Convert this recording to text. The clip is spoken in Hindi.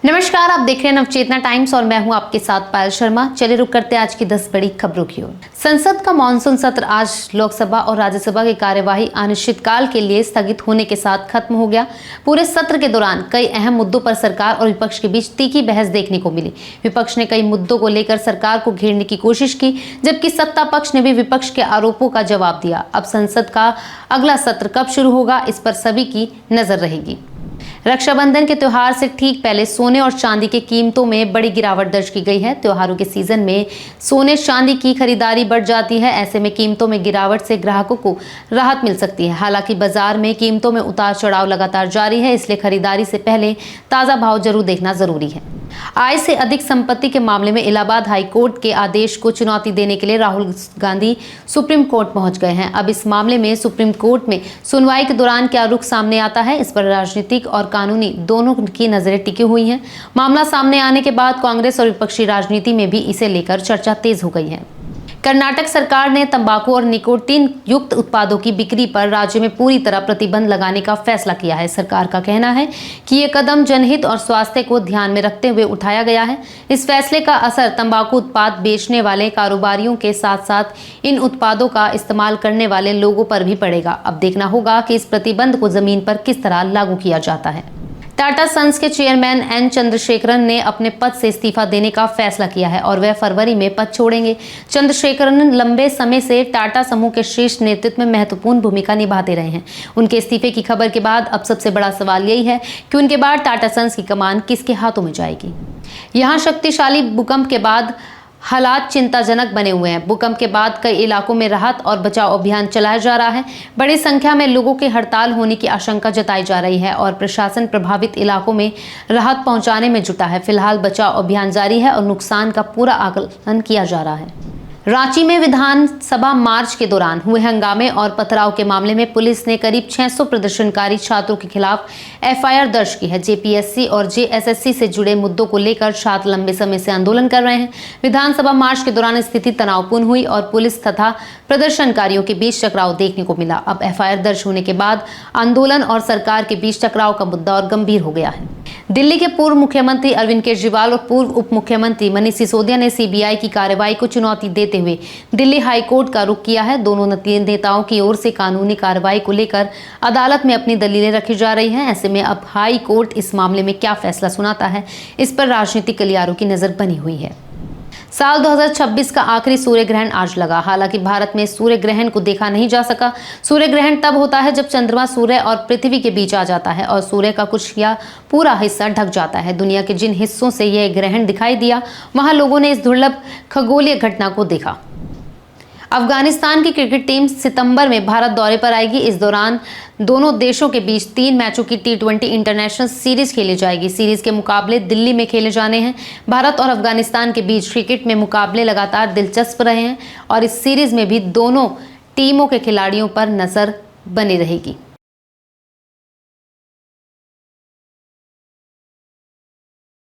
नमस्कार, आप देख रहे हैं नवचेतना टाइम्स और मैं हूं आपके साथ पायल शर्मा। चलिए रुक करते हैं आज की 10 बड़ी खबरों की ओर। संसद का मानसून सत्र आज लोकसभा और राज्यसभा की कार्यवाही अनिश्चितकाल के लिए स्थगित होने के साथ खत्म हो गया। पूरे सत्र के दौरान कई अहम मुद्दों पर सरकार और विपक्ष के बीच तीखी बहस देखने को मिली। विपक्ष ने कई मुद्दों को लेकर सरकार को घेरने की कोशिश की, जबकि सत्ता पक्ष ने भी विपक्ष के आरोपों का जवाब दिया। अब संसद का अगला सत्र कब शुरू होगा, इस पर सभी की नजर रहेगी। रक्षाबंधन के त्योहार से ठीक पहले सोने और चांदी की कीमतों में बड़ी गिरावट दर्ज की गई है। त्योहारों के सीजन में सोने चांदी की खरीदारी बढ़ जाती है। ऐसे में कीमतों में गिरावट से ग्राहकों को राहत मिल सकती है। हालांकि बाजार में कीमतों में उतार चढ़ाव लगातार जारी है, इसलिए खरीदारी से पहले ताज़ा भाव जरूर देखना जरूरी है। आय से अधिक संपत्ति के मामले में इलाहाबाद हाई कोर्ट के आदेश को चुनौती देने के लिए राहुल गांधी सुप्रीम कोर्ट पहुंच गए हैं। अब इस मामले में सुप्रीम कोर्ट में सुनवाई के दौरान क्या रुख सामने आता है, इस पर राजनीतिक और कानूनी दोनों की नजरें टिकी हुई हैं। मामला सामने आने के बाद कांग्रेस और विपक्षी राजनीति में भी इसे लेकर चर्चा तेज हो गई है। कर्नाटक सरकार ने तंबाकू और निकोटीन युक्त उत्पादों की बिक्री पर राज्य में पूरी तरह प्रतिबंध लगाने का फैसला किया है। सरकार का कहना है कि ये कदम जनहित और स्वास्थ्य को ध्यान में रखते हुए उठाया गया है। इस फैसले का असर तंबाकू उत्पाद बेचने वाले कारोबारियों के साथ साथ इन उत्पादों का इस्तेमाल करने वाले लोगों पर भी पड़ेगा। अब देखना होगा कि इस प्रतिबंध को जमीन पर किस तरह लागू किया जाता है। टाटा सन्स के चेयरमैन एन चंद्रशेखरन ने अपने पद से इस्तीफा देने का फैसला किया है और वह फरवरी में पद छोड़ेंगे। चंद्रशेखरन लंबे समय से टाटा समूह के शीर्ष नेतृत्व में महत्वपूर्ण भूमिका निभाते रहे हैं। उनके इस्तीफे की खबर के बाद अब सबसे बड़ा सवाल यही है कि उनके बाद टाटा सन्स की कमान किसके हाथों में जाएगी। यहाँ शक्तिशाली भूकंप के बाद हालात चिंताजनक बने हुए हैं। भूकंप के बाद कई इलाकों में राहत और बचाव अभियान चलाया जा रहा है। बड़ी संख्या में लोगों के हड़ताल होने की आशंका जताई जा रही है और प्रशासन प्रभावित इलाकों में राहत पहुंचाने में जुटा है। फिलहाल बचाव अभियान जारी है और नुकसान का पूरा आकलन किया जा रहा है। रांची में विधानसभा मार्च के दौरान हुए हंगामे और पथराव के मामले में पुलिस ने करीब 600 प्रदर्शनकारी छात्रों के खिलाफ एफआईआर दर्ज की है। जेपीएससी और जेएसएससी से जुड़े मुद्दों को लेकर छात्र लंबे समय से आंदोलन कर रहे हैं। विधानसभा मार्च के दौरान स्थिति तनावपूर्ण हुई और पुलिस तथा प्रदर्शनकारियों के बीच टकराव देखने को मिला। अब एफआईआर दर्ज होने के बाद आंदोलन और सरकार के बीच टकराव का मुद्दा और गंभीर हो गया है। दिल्ली के पूर्व मुख्यमंत्री अरविंद केजरीवाल और पूर्व उप मुख्यमंत्री मनीष सिसोदिया ने सीबीआई की कार्रवाई को चुनौती देते हुए दिल्ली हाई कोर्ट का रुख किया है। दोनों नेताओं की ओर से कानूनी कार्रवाई को लेकर अदालत में अपनी दलीलें रखी जा रही हैं। ऐसे में अब हाई कोर्ट इस मामले में क्या फैसला सुनाता है, इस पर राजनीतिक गलियारों की नजर बनी हुई है। साल 2026 का आखिरी सूर्य ग्रहण आज लगा। हालांकि भारत में सूर्य ग्रहण को देखा नहीं जा सका। सूर्य ग्रहण तब होता है जब चंद्रमा सूर्य और पृथ्वी के बीच आ जाता है और सूर्य का कुछ या पूरा हिस्सा ढक जाता है। दुनिया के जिन हिस्सों से यह ग्रहण दिखाई दिया, वहां लोगों ने इस दुर्लभ खगोलीय घटना को देखा। अफगानिस्तान की क्रिकेट टीम सितंबर में भारत दौरे पर आएगी। इस दौरान दोनों देशों के बीच 3 मैचों की T20 इंटरनेशनल सीरीज खेली जाएगी। सीरीज के मुकाबले दिल्ली में खेले जाने हैं। भारत और अफगानिस्तान के बीच क्रिकेट में मुकाबले लगातार दिलचस्प रहे हैं और इस सीरीज में भी दोनों टीमों के खिलाड़ियों पर नजर बनी रहेगी।